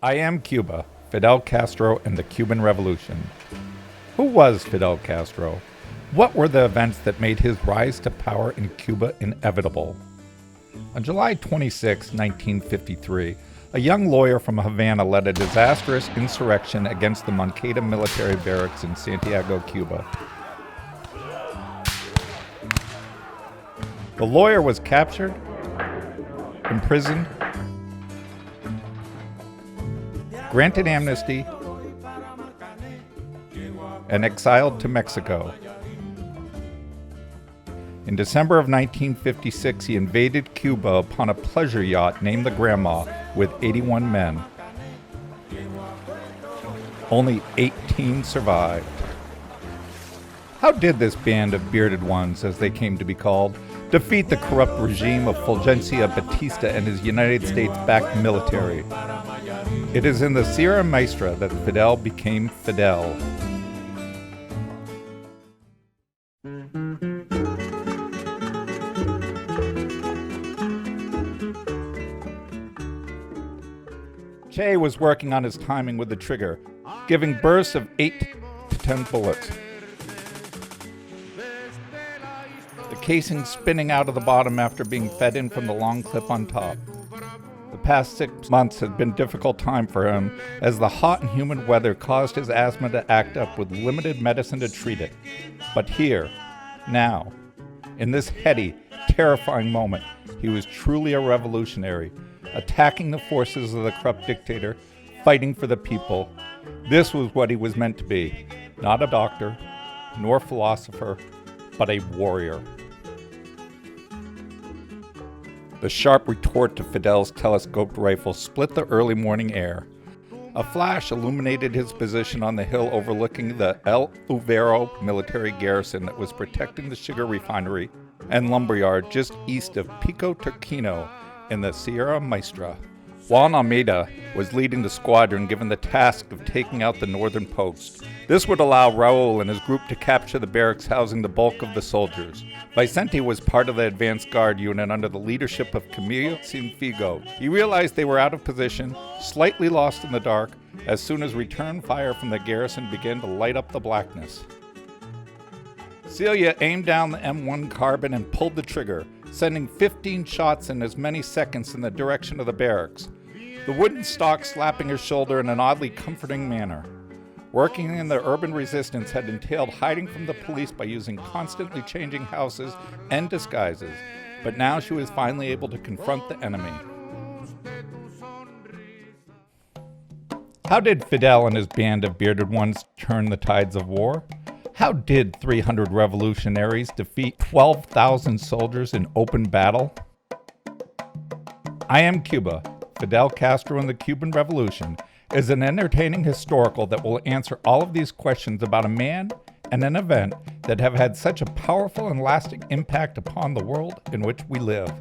I Am Cuba, Fidel Castro and the Cuban Revolution. Who was Fidel Castro? What were the events that made his rise to power in Cuba inevitable? On July 26, 1953, a young lawyer from Havana led a disastrous insurrection against the Moncada military barracks in Santiago, Cuba. The lawyer was captured, imprisoned, granted amnesty, and exiled to Mexico. In December of 1956, he invaded Cuba upon a pleasure yacht named the Grandma with 81 men. Only 18 survived. How did this band of bearded ones, as they came to be called, defeat the corrupt regime of Fulgencio Batista and his United States-backed military? It is in the Sierra Maestra that Fidel became Fidel. Che was working on his timing with the trigger, giving bursts of 8 to 10 bullets. The casing spinning out of the bottom after being fed in from the long clip on top. The past 6 months had been a difficult time for him, as the hot and humid weather caused his asthma to act up with limited medicine to treat it. But here, now, in this heady, terrifying moment, he was truly a revolutionary, attacking the forces of the corrupt dictator, fighting for the people. This was what he was meant to be, not a doctor, nor philosopher, but a warrior. The sharp retort to Fidel's telescoped rifle split the early morning air. A flash illuminated his position on the hill overlooking the El Uvero military garrison that was protecting the sugar refinery and lumberyard just east of Pico Turquino in the Sierra Maestra. Juan Almeida was leading the squadron given the task of taking out the northern post. This would allow Raul and his group to capture the barracks housing the bulk of the soldiers. Vicente was part of the advanced guard unit under the leadership of Camilo Cienfuegos. He realized they were out of position, slightly lost in the dark, as soon as return fire from the garrison began to light up the blackness. Celia aimed down the M1 carbine and pulled the trigger, sending 15 shots in as many seconds in the direction of the barracks, the wooden stock slapping her shoulder in an oddly comforting manner. Working in the urban resistance had entailed hiding from the police by using constantly changing houses and disguises, but now she was finally able to confront the enemy. How did Fidel and his band of bearded ones turn the tides of war? How did 300 revolutionaries defeat 12,000 soldiers in open battle? I Am Cuba, Fidel Castro and the Cuban Revolution is an entertaining historical that will answer all of these questions about a man and an event that have had such a powerful and lasting impact upon the world in which we live.